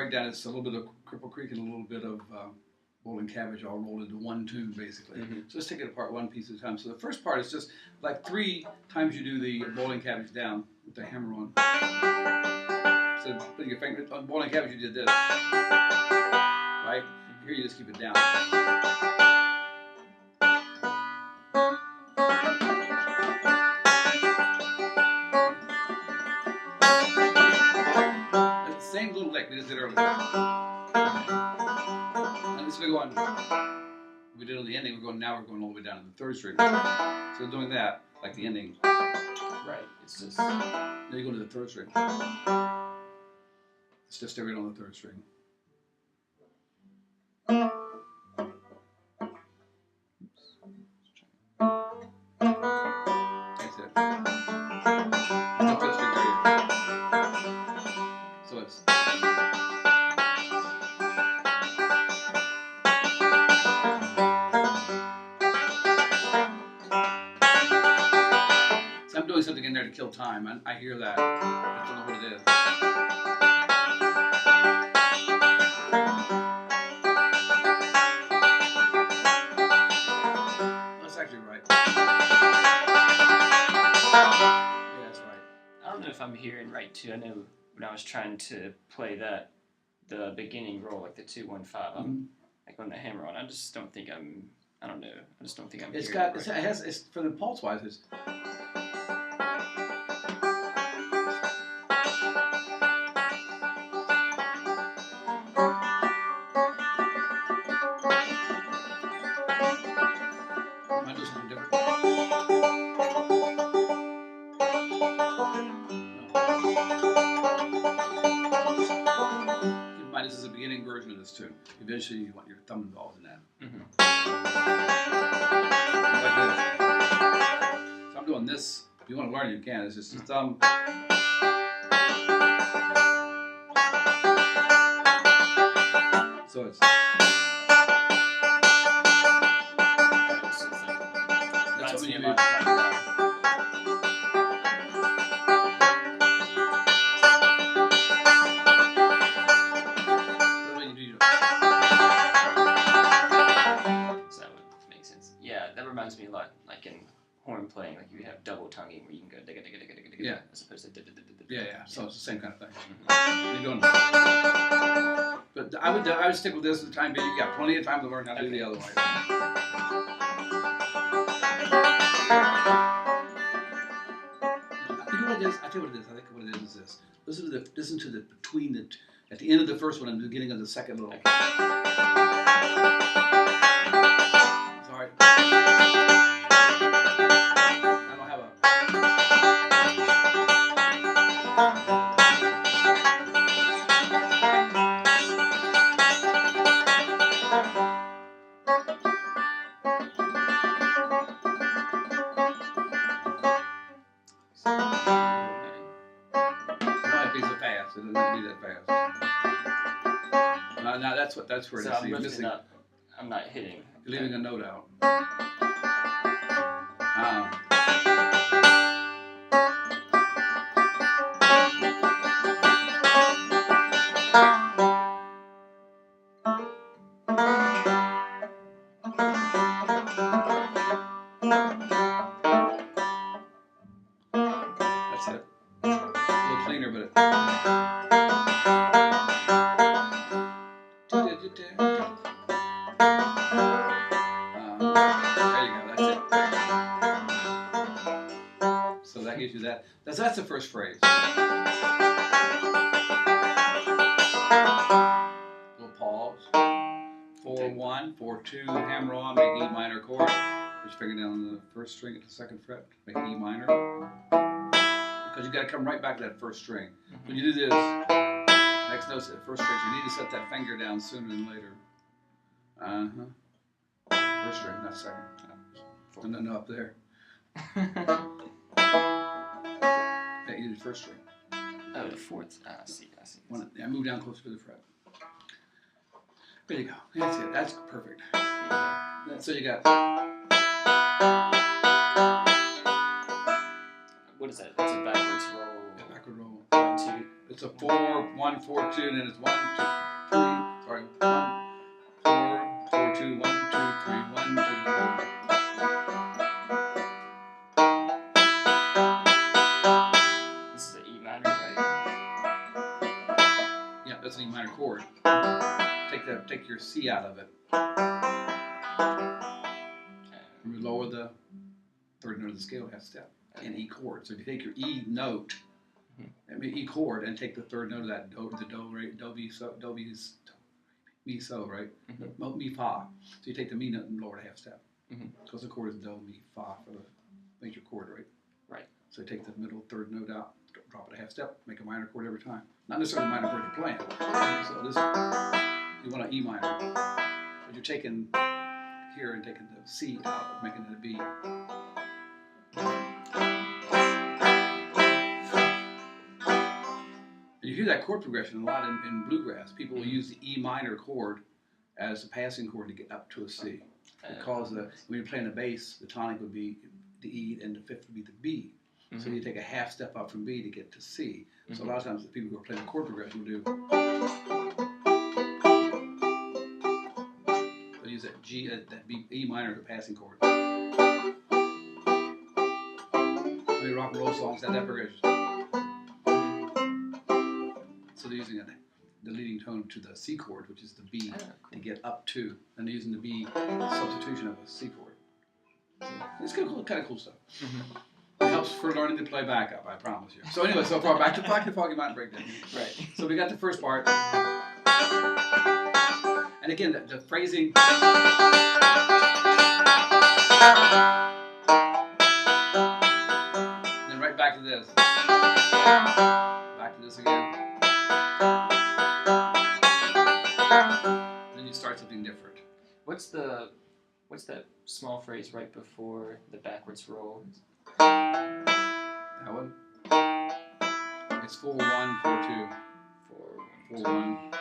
breakdown is a little bit of Cripple Creek and a little bit of Bowling Cabbage all rolled into one tune, basically. So let's take it apart one piece at a time. So the first part is just like 3 times you do the Bowling Cabbage down with the hammer on. So put your finger on Bowling Cabbage, you did this, right? Here you just keep it down. That's the same little lick we just did earlier. And this big one, we did on the ending. Now we're going all the way down to the 3rd string. So doing that, like the ending. Right. It's just. Then you go to the 3rd string. It's just every on the 3rd string. That's it. The 5th string right here. So it's. So I'm doing something in there to kill time. I hear that. I don't know what it is. That's actually right. Yeah, that's right. I don't know if I'm hearing right too. I know when I was trying to play the beginning roll, like the 2-1-5, like on the hammer on. I just don't think I'm. I don't know. I just don't think I'm. It's hearing got. it right. It has. It's for the pulse wise. It's. Am I doing something different? No. Keep in mind, this is a beginning version of this tune. Eventually, you want your thumb involved in that. So I'm doing this. If you want to learn, you can. It's just thumb. So it's. That's what you do. So that would make sense. Yeah, that reminds me a lot, like in horn playing, like you have double tonguing where you can go digga digga digga digga digga, Yeah. as opposed to da da da da da. Yeah. So it's the same kind of thing. You're doing. But I would stick with this for the time being. You got plenty of time to learn how to do the other way. You know what it is? I tell you what it is. I think what it is this. Listen to the between the at the end of the first one and the beginning of the second little. Sorry. I don't have a. It might be so fast. It doesn't have to be that fast. Now that's where So it is. I'm You're lifting missing. up. I'm not hitting. You're leaving a note out. That's it. A little cleaner, but. There you go. That's it. So that gives you that. That's the first phrase. Little pause. 4-1, 4-2, hammer on, make E minor chord. Put your finger down on the 1st string at the 2nd fret, make E minor. Because you got to come right back to that 1st string. When you do this, next note's at 1st string. You need to set that finger down sooner than later. 1st string, not 2nd. No, up there. Yeah, you did 1st string. Oh, the 4th. I see. Yeah, move down closer to the fret. There you go. That's it. That's perfect. So you got. What is that? That's a backwards roll. Yeah, backward roll. 1, 2. It's a 4-1-4-2, and then it's 1-2-3. Sorry, 1-4-4-2, 1-2-3, 1-2-3. This is an E minor, right? Yeah, that's an E minor chord. Take your C out of it. We lower the third note of the scale half step in E chord. So if you take your E note, E chord, and take the third note of that do, the do, right, do, mi, so, mi, so, right? Mi, fa. So you take the mi note and lower it a half step. Because the chord is do, mi, fa for the major chord, right? Right. So you take the middle third note out, drop it a half step, make a minor chord every time. Not necessarily a minor chord you're playing. So this, you want an E minor, but you're taking here and taking the C out, making it a B. And you hear that chord progression a lot in bluegrass. People will use the E minor chord as a passing chord to get up to a C. Because when you're playing the bass, the tonic would be the E and the fifth would be the B. So you take a half step up from B to get to C. So a lot of times the people who are playing the chord progression will do. They'll use that G, that B, E minor as a passing chord. Many rock and roll songs have that progression. So they're using the leading tone to the C chord, which is the B, to get up to, and they're using the B substitution of a C chord. So it's kind of cool stuff. It helps for learning to play backup, I promise you. So anyway, so far back to Foggy Mountain Breakdown. Right. So we got the first part, and again the phrasing. Then right back to this. Back to this again. Then you start something different. What's that small phrase right before the backwards roll? That one. It's 4-1-4-2. 4-1.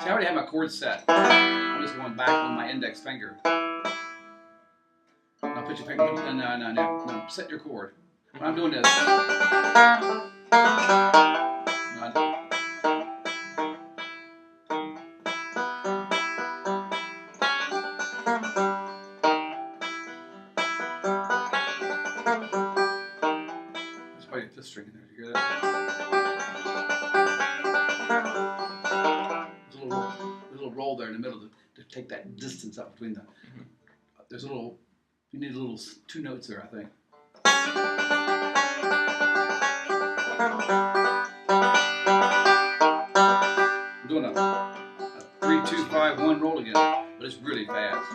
See, I already have my chord set. I'm just going back on my index finger. Now put your finger. No. Set your chord. When I'm doing this. No, There's probably a fifth string in there. Did you hear that? There's a little roll there in the middle to take that distance up between the. There's a little. You need a little 2 notes there, I think. I'm doing a 3-2-5-1 roll again, but it's really fast.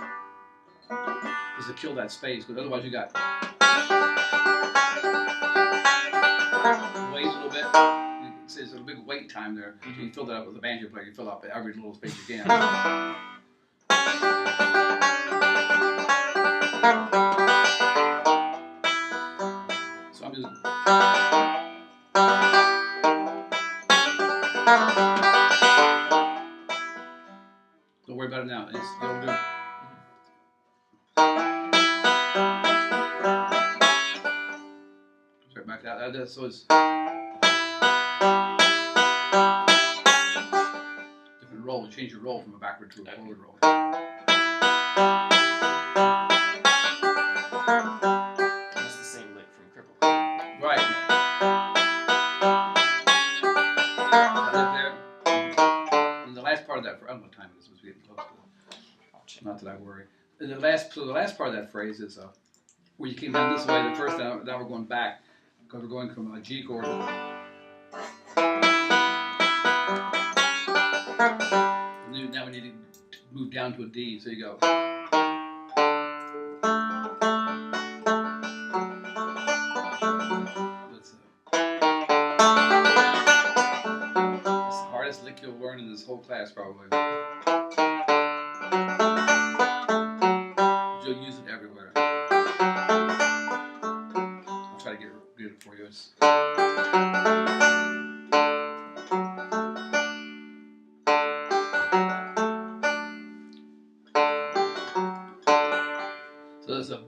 Just to kill that space, because otherwise you got wait a little bit. You can see there's a big wait time there. So you fill that up with the banjo player. You fill up every little space you can. So I'm just. Don't worry about it now. It'll do. Right back out. So it's different roll. You change your roll from a backward to a forward roll. That's the same lick from Cripple Creek. Right. That there. And the last part of that, I don't know what time it is. We're getting close to it. Not that I worry. And the last part of that phrase is where you came down this way. The first now we're going back because we're going from a G chord. Now we need to move down to a D. So you go. That's the hardest lick you'll learn in this whole class, probably. You'll use it everywhere. I'll try to get it for you. So there's a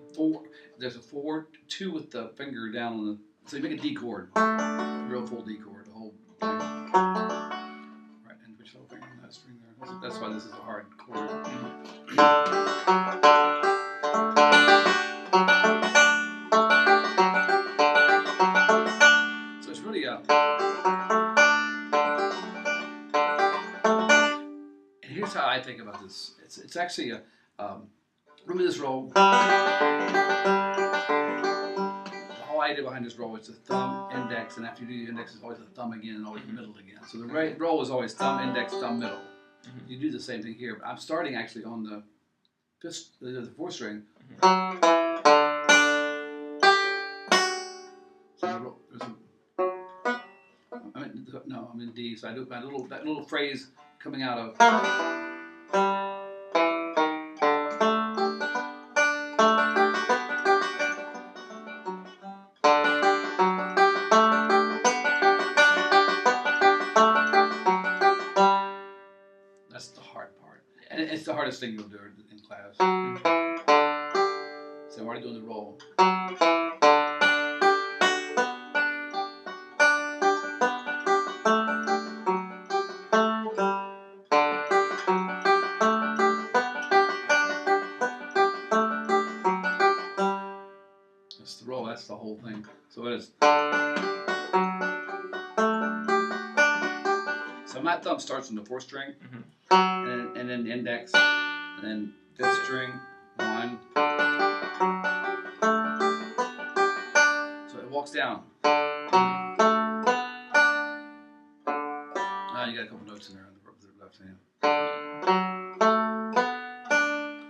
4 2 with the finger down on the. So you make a D chord, a real full D chord, the whole thing. Right, and put your little finger on that string there. That's why this is a hard chord. So it's really a. And here's how I think about this. It's actually a. Remember this roll. The whole idea behind this roll is a thumb, index, and after you do the index, it's always a thumb again and always the middle again. So the right roll is always thumb, index, thumb, middle. You do the same thing here, but I'm starting actually on the the 4th string. So I'm in D. So I do that little phrase coming out of. That's the hard part, and it's the hardest thing you'll do in class. So I'm already doing the roll. That's the roll. That's the whole thing. So it is. So my thumb starts on the 4th string, and then the index, and then 5th string, 1. So it walks down. You got a couple notes in there on the left hand.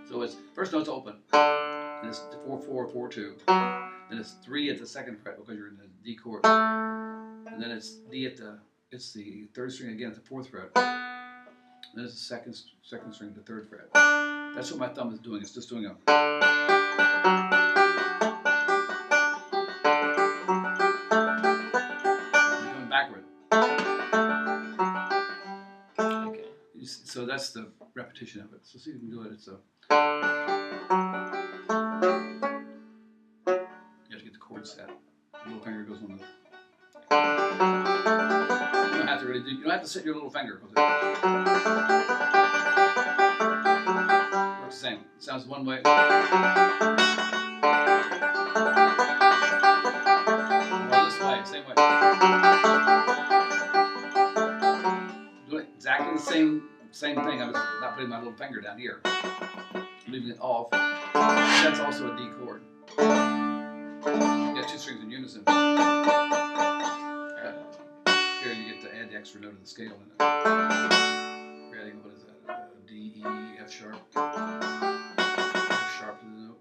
So it's first note's open, and it's 4 4 4 2. Then it's 3 at the 2nd fret because you're in the D chord, and then it's D at the. It's the 3rd string again at the 4th fret. Then it's the second string at the 3rd fret. That's what my thumb is doing. It's just doing a. I'm going backward. Okay. So that's the repetition of it. So see if you can do it. It's a. You have to get the chord set. The little finger goes on the. You don't have to really do. You don't have to set your little finger because it works the same. It sounds one way. Or this way, same way. Doing exactly the same thing. I was not putting my little finger down here, leaving it off. That's also a D chord. You got 2 strings in unison. Here you get to add the extra note of the scale in it. We're adding, what is that? D, E, F sharp. F sharp to the note.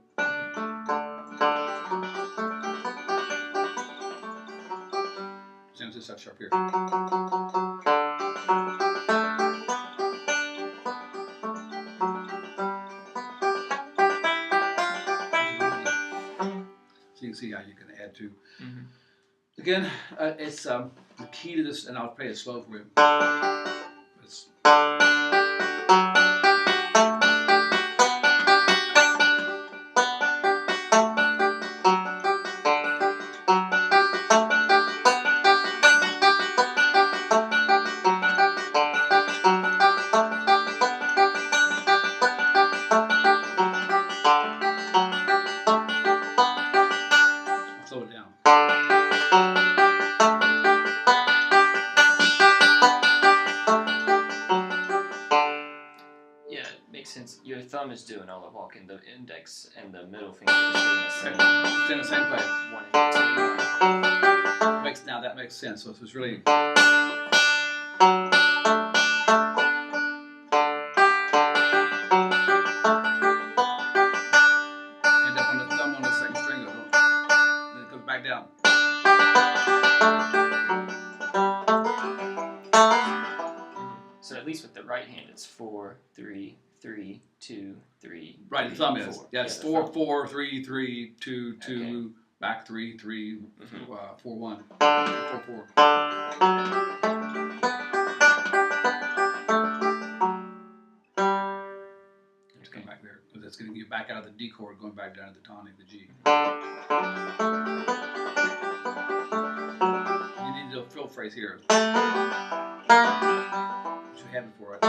Same as this F sharp here. So you can see how you can add to. Again, it's the key to this, and I'll play it slow for you. It's, slow it down. Since your thumb is doing all the walking, the index and the middle finger is doing the same. It's in the same place. 1 and 2. Now that makes sense. So it's really. End up on the thumb on the 2nd string, then it goes back down. So at least with the right hand, it's 4 3 3 2 3. Right, the thumb is. Yeah, it's 4 thumb. 4 3 3 2 2. Okay. Back 3 3 4 1 4 4. Let's come back there. it's going to get you back out of the D chord, going back down to the tonic, the G. You need a fill phrase here, which you had before. Right?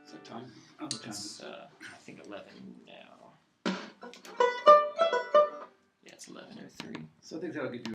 Is that time? Oh, what time is It's, it? I think 11 now. Yeah, it's 11:03. So I think that'll give you